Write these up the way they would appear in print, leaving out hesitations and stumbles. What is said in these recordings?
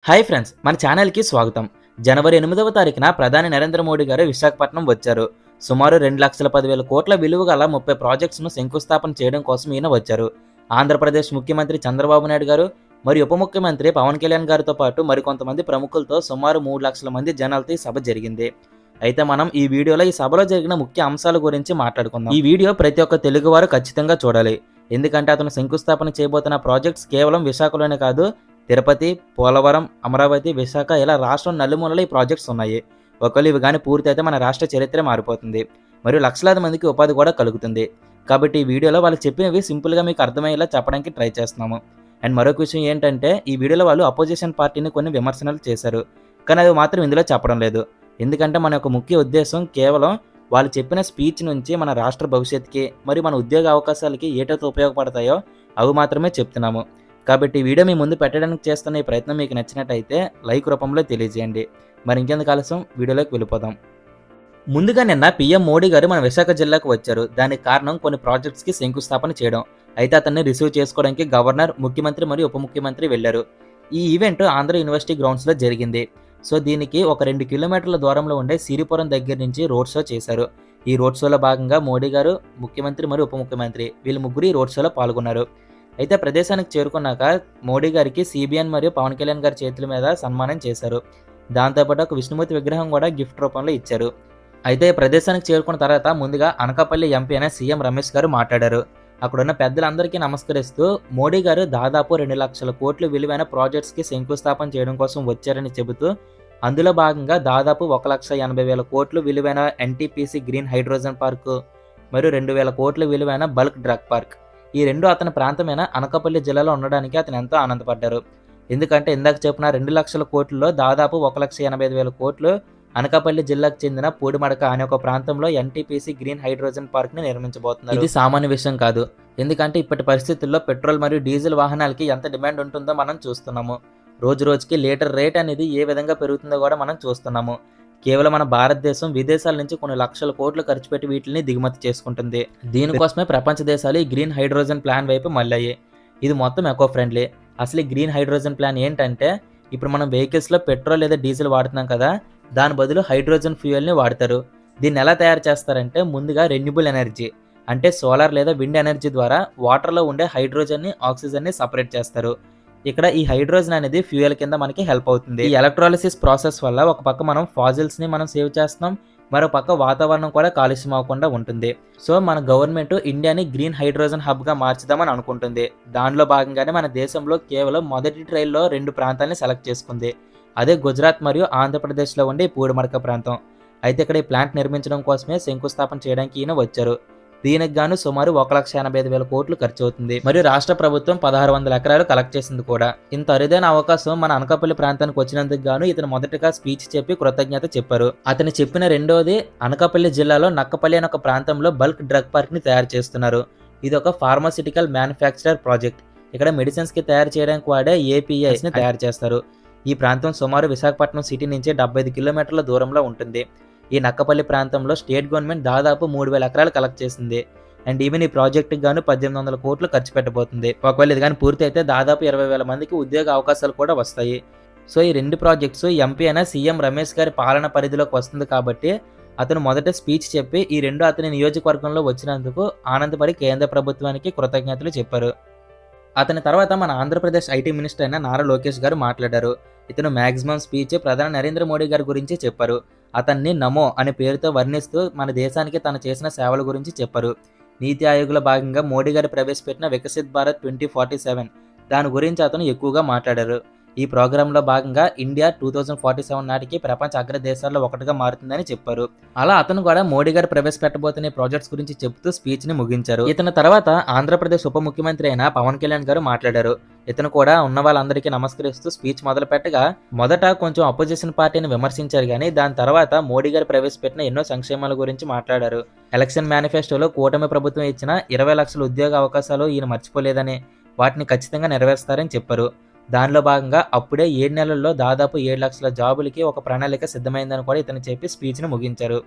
Hi friends, మన ఛానల్కి స్వాగతం. జనవరి 8వ తారీఖున ప్రధాని నరేంద్ర మోడీ గారు విశాఖపట్నం వచ్చారు. సుమారు 2,10,000 కోట్ల విలువ గల 30 ప్రాజెక్ట్స్ను శంకుస్థాపన చేయడం కోసం ఈయన వచ్చారు. ఆంధ్రప్రదేశ్ ముఖ్యమంత్రి చంద్రబాబు నాయుడు గారు మరియు ఉప ముఖ్యమంత్రి పవన్ కళ్యాణ్ గారితో పాటు మరికొంతమంది ప్రముఖులతో సుమారు 3 లక్షల మంది జనాలతో ఈ సభ జరిగింది. అయితే మనం ఈ వీడియోలో ఈ సభలో జరిగిన ముఖ్య అంశాల గురించి మాట్లాడుకుందాం. ఈ వీడియో ప్రతి ఒక్క తెలుగువారు ఖచ్చితంగా చూడాలి. ఎందుకంటే అతను శంకుస్థాపన చేయబోతున్న ప్రాజెక్ట్స్ కేవలం విశాఖలోనే కాదు, తిరుపతి, పోలవరం, అమరావతి, విశాఖ ఇలా రాష్ట్రం నలుమూలలో ఈ ప్రాజెక్ట్స్ ఉన్నాయి. ఒకవేళ ఇవి కానీ పూర్తి అయితే మన రాష్ట్ర చరిత్ర మారిపోతుంది మరియు లక్షలాది మందికి ఉపాధి కూడా కలుగుతుంది. కాబట్టి ఈ వీడియోలో వాళ్ళు చెప్పినవి సింపుల్గా మీకు అర్థమయ్యేలా చెప్పడానికి ట్రై చేస్తున్నాము. అండ్ మరొక విషయం ఏంటంటే, ఈ వీడియోలో వాళ్ళు అపోజిషన్ పార్టీని కొన్ని విమర్శనలు చేశారు, కానీ అది మాత్రం ఇందులో చెప్పడం లేదు. ఎందుకంటే మన యొక్క ముఖ్య ఉద్దేశం కేవలం వాళ్ళు చెప్పిన స్పీచ్ నుంచి మన రాష్ట్ర భవిష్యత్తుకి మరియు మన ఉద్యోగ అవకాశాలకి ఏటైతే ఉపయోగపడతాయో అవి మాత్రమే చెప్తున్నాము. కాబట్టి ఈ వీడియో మీ ముందు పెట్టడానికి చేస్తున్న ఈ ప్రయత్నం మీకు నచ్చినట్టయితే లైక్ రూపంలో తెలియజేయండి. మరి ఇంకెందుకు ఆలస్యం, వీడియోలోకి వెళ్ళిపోదాం. ముందుగా నిన్న పీఎం మోడీ గారు మన విశాఖ జిల్లాకు వచ్చారు. దానికి కారణం కొన్ని ప్రాజెక్ట్స్కి శంకుస్థాపన చేయడం. అయితే అతన్ని రిసీవ్ చేసుకోవడానికి గవర్నర్, ముఖ్యమంత్రి మరియు ఉప ముఖ్యమంత్రి వెళ్లారు. ఈ ఈవెంట్ ఆంధ్ర యూనివర్సిటీ గ్రౌండ్స్లో జరిగింది. సో దీనికి ఒక 2 కిలోమీటర్ల దూరంలో ఉండే సిరిపురం దగ్గర నుంచి రోడ్ షో చేశారు. ఈ రోడ్ షోలో భాగంగా మోడీ గారు, ముఖ్యమంత్రి మరియు ఉప ముఖ్యమంత్రి వీళ్ళు ముగ్గురు ఈ రోడ్ షోలో పాల్గొన్నారు. అయితే ప్రదేశానికి చేరుకున్నాక మోడీ గారికి సిబిఎన్ మరియు పవన్ కళ్యాణ్ గారి చేతుల మీద సన్మానం చేశారు. దాంతోపాటు ఒక విష్ణుమూర్తి విగ్రహం కూడా గిఫ్ట్ రూపంలో ఇచ్చారు. అయితే ప్రదేశానికి చేరుకున్న తర్వాత ముందుగా అనకాపల్లి ఎంపీ అయిన సీఎం రమేష్ గారు మాట్లాడారు. అక్కడున్న పెద్దలందరికీ నమస్కరిస్తూ మోడీ గారు దాదాపు 2 లక్షల కోట్ల విలువైన ప్రాజెక్ట్స్కి శంకుస్థాపన చేయడం కోసం వచ్చారని చెబుతూ, అందులో భాగంగా దాదాపు 1,80,000 కోట్లు విలువైన ఎన్టీపీసీ గ్రీన్ హైడ్రోజన్ పార్కు మరియు 2,000 కోట్ల విలువైన బల్క్ డ్రగ్ పార్క్, ఈ రెండు అతని ప్రాంతమైన అనకాపల్లి జిల్లాలో ఉండడానికి అతను ఎంతో ఆనందపడ్డారు. ఎందుకంటే ఇందాక చెప్పిన 2 లక్షల కోట్లలో దాదాపు 1,85,000 కోట్లు అనకాపల్లి జిల్లాకు చెందిన పూడిమడక అనే ఒక ప్రాంతంలో ఎన్టీపీసీ గ్రీన్ హైడ్రోజన్ పార్క్ ని నిర్మించబోతున్నారు. ఇది సామాన్య విషయం కాదు. ఎందుకంటే ఇప్పటి పరిస్థితుల్లో పెట్రోల్ మరియు డీజిల్ వాహనాలకి ఎంత డిమాండ్ ఉంటుందో మనం చూస్తున్నాము. రోజు రోజుకి లీటర్ రేట్ అనేది ఏ విధంగా పెరుగుతుందో కూడా మనం చూస్తున్నాము. కేవలం మన భారతదేశం విదేశాల నుంచి కొన్ని లక్షల కోట్లు ఖర్చు పెట్టి వీటిని దిగుమతి చేసుకుంటుంది. దీనికోసమే ప్రపంచ దేశాలు ఈ గ్రీన్ హైడ్రోజన్ ప్లాన్ వైపు మళ్ళాయి. ఇది మొత్తం ఎకో ఫ్రెండ్లీ. అసలు ఈ గ్రీన్ హైడ్రోజన్ ప్లాన్ ఏంటంటే, ఇప్పుడు మనం వెహికల్స్లో పెట్రోల్ లేదా డీజిల్ వాడుతున్నాం కదా, దాని బదులు హైడ్రోజన్ ఫ్యూయల్ని వాడతారు. దీన్ని ఎలా తయారు చేస్తారంటే, ముందుగా రెన్యూబుల్ ఎనర్జీ అంటే సోలార్ లేదా విండ్ ఎనర్జీ ద్వారా వాటర్లో ఉండే హైడ్రోజన్ని, ఆక్సిజన్ని సపరేట్ చేస్తారు. ఇక్కడ ఈ హైడ్రోజన్ అనేది ఫ్యూయల్ కింద మనకి హెల్ప్ అవుతుంది. ఈ ఎలక్ట్రాలిసిస్ ప్రాసెస్ వల్ల ఒక పక్క మనం ఫాజిల్స్ని మనం సేవ్ చేస్తున్నాం, మరో పక్క వాతావరణం కూడా కాలుష్యం అవ్వకుండా ఉంటుంది. సో మన గవర్నమెంట్ ఇండియాని గ్రీన్ హైడ్రోజన్ హబ్గా మార్చుదామని అనుకుంటుంది. దానిలో భాగంగానే మన దేశంలో కేవలం మొదటి ట్రైల్లో 2 ప్రాంతాలని సెలెక్ట్ చేసుకుంది. అదే గుజరాత్ మరియు ఆంధ్రప్రదేశ్లో ఉండే పూడిమడక ప్రాంతం. అయితే ఇక్కడ ఈ ప్లాంట్ నిర్మించడం కోసమే శంకుస్థాపన చేయడానికి ఈయన వచ్చారు. దీనికి గాను సుమారు 1,85,000 కోట్లు ఖర్చు అవుతుంది. మరియు రాష్ట్ర ప్రభుత్వం 1,600 ఎకరాలు కలెక్ట్ చేసింది కూడా. ఇంత అరుదైన అవకాశం మన అనకాపల్లి ప్రాంతానికి వచ్చినందుకు గాను ఇతను మొదటగా స్పీచ్ చెప్పి కృతజ్ఞత చెప్పారు. అతను చెప్పిన రెండోది, అనకాపల్లి జిల్లాలో నక్కపల్లి అనే ఒక ప్రాంతంలో బల్క్ డ్రగ్ పార్క్ ని తయారు చేస్తున్నారు. ఇది ఒక ఫార్మాసిటికల్ మ్యానుఫ్యాక్చరర్ ప్రాజెక్ట్. ఇక్కడ మెడిసిన్స్ కి తయారు చేయడానికి వాడే ఏపీఐస్ ని తయారు చేస్తారు. ఈ ప్రాంతం సుమారు విశాఖపట్నం సిటీ నుంచి 75 కిలోమీటర్ల దూరంలో ఉంటుంది. ఈ నక్కపల్లి ప్రాంతంలో స్టేట్ గవర్నమెంట్ దాదాపు 3,000 ఎకరాలు కలెక్ట్ చేసింది. అండ్ ఈవెన్ ఈ ప్రాజెక్టుకి గాను 1,800 కోట్లు ఖర్చు పెట్టబోతుంది. ఒకవేళ ఇది కానీ పూర్తి అయితే దాదాపు 20,000 మందికి ఉద్యోగ అవకాశాలు కూడా వస్తాయి. సో ఈ 2 ప్రాజెక్ట్స్ ఎంపీ అయిన సీఎం రమేష్ గారి పాలన పరిధిలోకి వస్తుంది కాబట్టి అతను మొదట స్పీచ్ చెప్పి ఈ 2 అతని నియోజకవర్గంలో వచ్చినందుకు ఆనందపడి కేంద్ర ప్రభుత్వానికి కృతజ్ఞతలు చెప్పారు. అతని తర్వాత మన ఆంధ్రప్రదేశ్ ఐటీ మినిస్టర్ అయిన నారా లోకేష్ గారు మాట్లాడారు. ఇతను మ్యాక్సిమం స్పీచ్ ప్రధాని నరేంద్ర మోడీ గారి గురించి చెప్పారు. అతన్ని నమో అనే పేరుతో వర్ణిస్తూ మన దేశానికి తను చేసిన సేవల గురించి చెప్పారు. నీతి ఆయోగ్లో భాగంగా మోడీ గారు ప్రవేశపెట్టిన వికసిత్ భారత్ 2047 దాని గురించి అతను ఎక్కువగా మాట్లాడారు. ఈ ప్రోగ్రాంలో భాగంగా ఇండియా 2047 నాటికి ప్రపంచ అగ్ర దేశాల్లో ఒకటిగా మారుతుందని చెప్పారు. అలా అతను కూడా మోడీ గారు ప్రవేశపెట్టబోతున్న ప్రాజెక్ట్స్ గురించి చెబుతూ స్పీచ్ ని ముగించారు. ఇతని తర్వాత ఆంధ్రప్రదేశ్ ఉప ముఖ్యమంత్రి అయిన పవన్ కళ్యాణ్ గారు మాట్లాడారు. ఇతను కూడా ఉన్న వాళ్ళందరికీ నమస్కరిస్తూ స్పీచ్ మొదలు పెట్టగా మొదట కొంచెం అపోజిషన్ పార్టీని విమర్శించారు, కానీ దాని తర్వాత మోడీ గారు ప్రవేశపెట్టిన ఎన్నో సంక్షేమాల గురించి మాట్లాడారు. ఎలక్షన్ మేనిఫెస్టోలో కూటమి ప్రభుత్వం ఇచ్చిన 20 లక్షల ఉద్యోగ అవకాశాలు ఈయన మర్చిపోలేదని, వాటిని ఖచ్చితంగా నెరవేరుస్తారని చెప్పారు. దానిలో భాగంగా అప్పుడే 7 నెలల్లో దాదాపు 7 లక్షల జాబులకి ఒక ప్రణాళిక సిద్ధమైందని కూడా ఇతను చెప్పి స్పీచ్ను ముగించారు.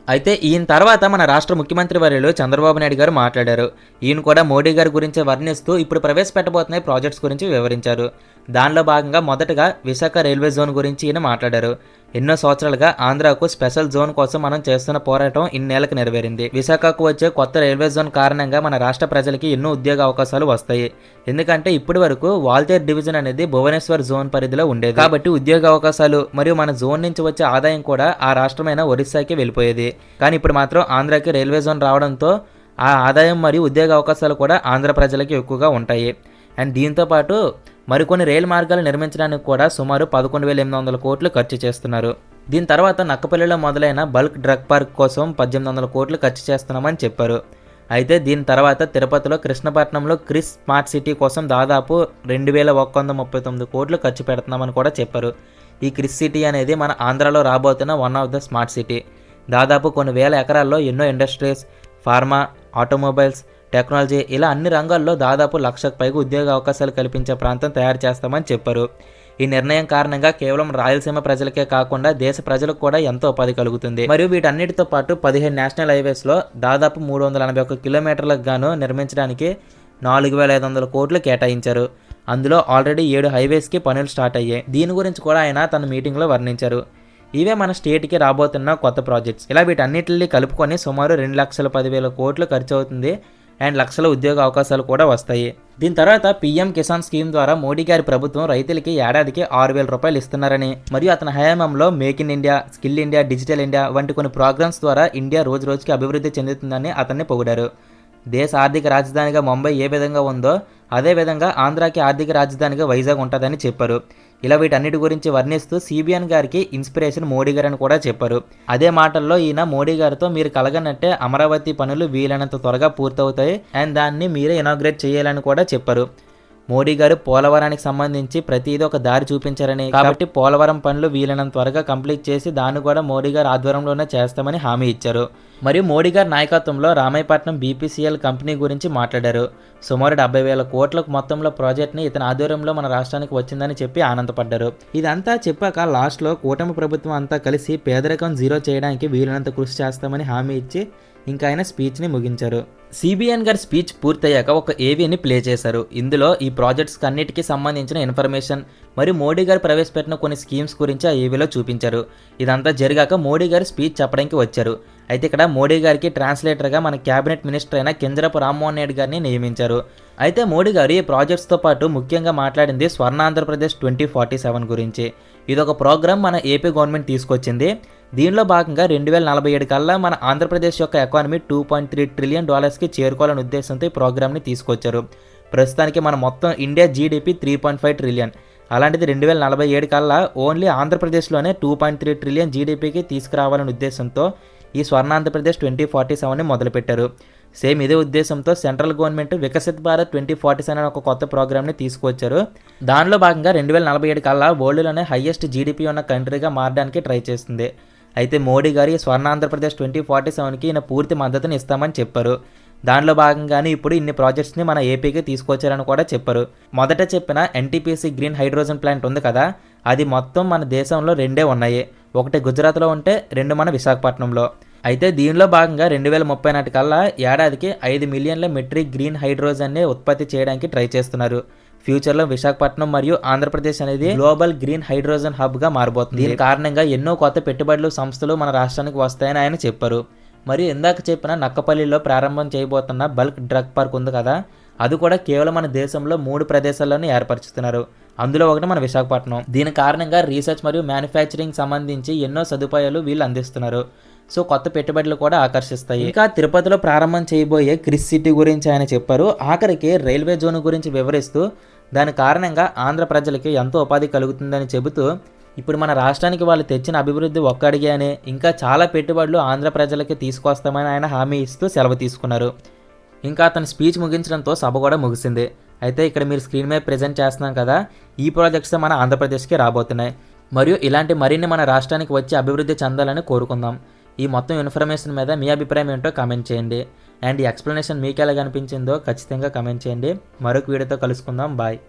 అయితే ఈయన తర్వాత మన రాష్ట్ర ముఖ్యమంత్రి వర్యులు చంద్రబాబు నాయుడు గారు మాట్లాడారు. ఈయన కూడా మోడీ గారి గురించి వర్ణిస్తూ ఇప్పుడు ప్రవేశపెట్టబోతున్న ప్రాజెక్ట్స్ గురించి వివరించారు. దానిలో భాగంగా మొదటగా విశాఖ రైల్వే జోన్ గురించి ఈయన మాట్లాడారు. ఎన్నో సంవత్సరాలుగా ఆంధ్రాకు స్పెషల్ జోన్ కోసం మనం చేస్తున్న పోరాటం ఇన్నేళ్లకు నెరవేరింది. విశాఖకు వచ్చే కొత్త రైల్వే జోన్ కారణంగా మన రాష్ట్ర ప్రజలకి ఎన్నో ఉద్యోగ అవకాశాలు వస్తాయి. ఎందుకంటే ఇప్పటి వరకు వాల్తేరు డివిజన్ అనేది భువనేశ్వర్ జోన్ పరిధిలో ఉండేది. కాబట్టి ఉద్యోగ అవకాశాలు మరియు మన జోన్ నుంచి వచ్చే ఆదాయం కూడా ఆ రాష్ట్రమైన ఒరిస్సాకి వెళ్ళిపోయేది. కానీ ఇప్పుడు మాత్రం ఆంధ్రాకి రైల్వే జోన్ రావడంతో ఆ ఆదాయం మరియు ఉద్యోగ అవకాశాలు కూడా ఆంధ్ర ప్రజలకి ఎక్కువగా ఉంటాయి. అండ్ దీంతోపాటు మరికొన్ని రైలు మార్గాలు నిర్మించడానికి కూడా సుమారు 11,800 కోట్లు ఖర్చు చేస్తున్నారు. దీని తర్వాత నక్కపల్లిలో మొదలైన బల్క్ డ్రగ్ పార్క్ కోసం 1,800 కోట్లు ఖర్చు చేస్తున్నామని చెప్పారు. అయితే దీని తర్వాత తిరుపతిలో కృష్ణపట్నంలో క్రిస్ స్మార్ట్ సిటీ కోసం దాదాపు 2,139 కోట్లు ఖర్చు పెడుతున్నామని కూడా చెప్పారు. ఈ క్రిస్ సిటీ అనేది మన ఆంధ్రాలో రాబోతున్న one of the smart city. దాదాపు కొన్ని వేల ఎకరాల్లో ఎన్నో ఇండస్ట్రీస్, ఫార్మా, ఆటోమొబైల్స్, టెక్నాలజీ ఇలా అన్ని రంగాల్లో దాదాపు 1,00,000కు పైగా ఉద్యోగ అవకాశాలు కల్పించే ప్రాంతం తయారు చేస్తామని చెప్పారు. ఈ నిర్ణయం కారణంగా కేవలం రాయలసీమ ప్రజలకే కాకుండా దేశ ప్రజలకు కూడా ఎంతో ఉపాధి కలుగుతుంది. మరియు వీటన్నిటితో పాటు 15 నేషనల్ హైవేస్లో దాదాపు 381 కిలోమీటర్లకు గాను నిర్మించడానికి 4,500 కోట్లు కేటాయించారు. అందులో ఆల్రెడీ 7 హైవేస్కి పనులు స్టార్ట్ అయ్యాయి. దీని గురించి కూడా ఆయన తన మీటింగ్లో వర్ణించారు. ఇవే మన స్టేట్కి రాబోతున్న కొత్త ప్రాజెక్ట్స్. ఇలా వీటన్నిటిని కలుపుకొని సుమారు 2,10,000 కోట్లు ఖర్చు అవుతుంది. అండ్ లక్షల ఉద్యోగ అవకాశాలు కూడా వస్తాయి. దీని తర్వాత పీఎం కిసాన్ స్కీమ్ ద్వారా మోడీ గారి ప్రభుత్వం రైతులకి ఏడాదికి 6,000 రూపాయలు ఇస్తున్నారని, మరియు అతని హయాంలో make in India, skill India, digital India వంటి కొన్ని ప్రోగ్రామ్స్ ద్వారా ఇండియా రోజు రోజుకి అభివృద్ధి చెందుతుందని అతన్ని పొగిడారు. దేశ ఆర్థిక రాజధానిగా ముంబై ఏ విధంగా ఉందో అదేవిధంగా ఆంధ్రాకి ఆర్థిక రాజధానిగా వైజాగ్ ఉంటుందని చెప్పారు. ఇలా వీటన్నిటి గురించి వర్ణిస్తూ సిబిఎన్ గారికి ఇన్స్పిరేషన్ మోడీ గారు అని కూడా చెప్పారు. అదే మాటల్లో ఈయన మోడీ గారితో మీరు కలగనట్టే అమరావతి పనులు వీలైనంత త్వరగా పూర్తవుతాయి అండ్ దాన్ని మీరే ఇనాగ్రేట్ చేయాలని కూడా చెప్పారు. మోడీ గారు పోలవరానికి సంబంధించి ప్రతిదీ ఒక దారి చూపించారని, కాబట్టి పోలవరం పనులు వీలైనంత త్వరగా కంప్లీట్ చేసి దాన్ని కూడా మోడీ గారు ఆధ్వర్యంలోనే చేస్తామని హామీ ఇచ్చారు. మరియు మోడీ గారి నాయకత్వంలో రామాయపట్నం బీపీసీఎల్ కంపెనీ గురించి మాట్లాడారు. సుమారు 70,000 కోట్ల మొత్తంలో ప్రాజెక్ట్ని ఇతని ఆధ్వర్యంలో మన రాష్ట్రానికి వచ్చిందని చెప్పి ఆనందపడ్డారు. ఇదంతా చెప్పాక లాస్ట్లో కూటమి ప్రభుత్వం అంతా కలిసి పేదరికం జీరో చేయడానికి వీలైనంత కృషి చేస్తామని హామీ ఇచ్చి ఇంకా ఆయన స్పీచ్ని ముగించారు. సిబిఎన్ గారి స్పీచ్ పూర్తయ్యాక ఒక ఏవీని ప్లే చేశారు. ఇందులో ఈ ప్రాజెక్ట్స్ అన్నిటికీ సంబంధించిన ఇన్ఫర్మేషన్ మరియు మోడీ గారు ప్రవేశపెట్టిన కొన్ని స్కీమ్స్ గురించి ఆ ఏవీలో చూపించారు. ఇదంతా జరిగాక మోడీ గారు స్పీచ్ చెప్పడానికి వచ్చారు. అయితే ఇక్కడ మోడీ గారికి ట్రాన్స్లేటర్గా మన క్యాబినెట్ మినిస్టర్ అయిన కింజరపు రామ్మోహన్ రెడ్డి గారిని నియమించారు. అయితే మోడీ గారు ఈ ప్రాజెక్ట్స్తో పాటు ముఖ్యంగా మాట్లాడింది స్వర్ణాంధ్రప్రదేశ్ 2047 గురించి. ఇదొక ప్రోగ్రామ్ మన ఏపీ గవర్నమెంట్ తీసుకొచ్చింది. దీనిలో భాగంగా 2047 కల్లా మన ఆంధ్రప్రదేశ్ యొక్క ఎకానమీ $2.3 ట్రిలియన్ చేరుకోవాలనే ఉద్దేశంతో ఈ ప్రోగ్రామ్ని తీసుకొచ్చారు. ప్రస్తుతానికి మన మొత్తం ఇండియా జీడిపి 3.5 ట్రిలియన్. అలాంటిది 2047 కల్లా ఓన్లీ ఆంధ్రప్రదేశ్లోనే 2.3 ట్రిలియన్ జీడిపికి తీసుకురావాలనే ఉద్దేశంతో ఈ స్వర్ణాంధ్రప్రదేశ్ 2047ని మొదలుపెట్టారు. సేమ్ ఇదే ఉద్దేశంతో సెంట్రల్ గవర్నమెంట్ వికసిత్ భారత్ 2047 అనే ఒక కొత్త ప్రోగ్రామ్ని తీసుకొచ్చారు. దానిలో భాగంగా 2047 కల్లా వరల్డ్లోనే హైయెస్ట్ జీడిపి ఉన్న కంట్రీగా మారడానికి ట్రై చేస్తుంది. అయితే మోడీ గారు ఈ స్వర్ణాంధ్రప్రదేశ్ 2047కి ఈయన పూర్తి మద్దతుని ఇస్తామని చెప్పారు. దానిలో భాగంగానే ఇప్పుడు ఇన్ని ప్రాజెక్ట్స్ని మన ఏపీకి తీసుకొచ్చారని కూడా చెప్పారు. మొదట చెప్పిన ఎన్టీపీసీ గ్రీన్ హైడ్రోజన్ ప్లాంట్ ఉంది కదా, అది మొత్తం మన దేశంలో 2 ఉన్నాయి. ఒకటి గుజరాత్లో ఉంటే 2 మన విశాఖపట్నంలో. అయితే దీనిలో భాగంగా 2030 నాటికల్లా ఏడాదికి 5 మిలియన్ల మెట్రిక్ గ్రీన్ హైడ్రోజన్ని ఉత్పత్తి చేయడానికి ట్రై చేస్తున్నారు. ఫ్యూచర్లో విశాఖపట్నం మరియు ఆంధ్రప్రదేశ్ అనేది గ్లోబల్ గ్రీన్ హైడ్రోజన్ హబ్గా మారబోతుంది. దీని కారణంగా ఎన్నో కొత్త పెట్టుబడులు, సంస్థలు మన రాష్ట్రానికి వస్తాయని ఆయన చెప్పారు. మరియు ఇందాక చెప్పిన నక్కపల్లిలో ప్రారంభం చేయబోతున్న బల్క్ డ్రగ్ పార్క్ ఉంది కదా, అది కూడా కేవలం మన దేశంలో 3 ప్రదేశాల్లోనే ఏర్పరుచుతున్నారు. అందులో ఒకటి మన విశాఖపట్నం. దీని కారణంగా రీసెర్చ్ మరియు మ్యానుఫ్యాక్చరింగ్ సంబంధించి ఎన్నో సదుపాయాలు వీళ్ళు అందిస్తున్నారు. సో కొత్త పెట్టుబడులు కూడా ఆకర్షిస్తాయి. ఇంకా తిరుపతిలో ప్రారంభం చేయబోయే క్రిస్ సిటీ గురించి ఆయన చెప్పారు. ఆఖరికి రైల్వే జోన్ గురించి వివరిస్తూ దాని కారణంగా ఆంధ్ర ప్రజలకి ఎంతో ఉపాధి కలుగుతుందని చెబుతూ ఇప్పుడు మన రాష్ట్రానికి వాళ్ళు తెచ్చిన అభివృద్ధి ఒక్కడిగే అని, ఇంకా చాలా పెట్టుబడులు ఆంధ్ర ప్రజలకి తీసుకొస్తామని ఆయన హామీ ఇస్తూ సెలవు తీసుకున్నారు. ఇంకా అతని స్పీచ్ ముగించడంతో సభ కూడా ముగిసింది. అయితే ఇక్కడ మీరు స్క్రీన్ మీద ప్రెజెంట్ చేస్తున్నాం కదా, ఈ ప్రాజెక్ట్స్ మన ఆంధ్రప్రదేశ్కి రాబోతున్నాయి. మరియు ఇలాంటి మరిన్ని మన రాష్ట్రానికి వచ్చి అభివృద్ధి చెందాలని కోరుకుందాం. ఈ మొత్తం ఇన్ఫర్మేషన్ మీద మీ అభిప్రాయం ఏంటో కామెంట్ చేయండి. అండ్ ఈ ఎక్స్ప్లెనేషన్ మీకు ఎలా అనిపించిందో ఖచ్చితంగా కామెంట్ చేయండి. మరొక వీడియోతో కలుసుకుందాం. బాయ్.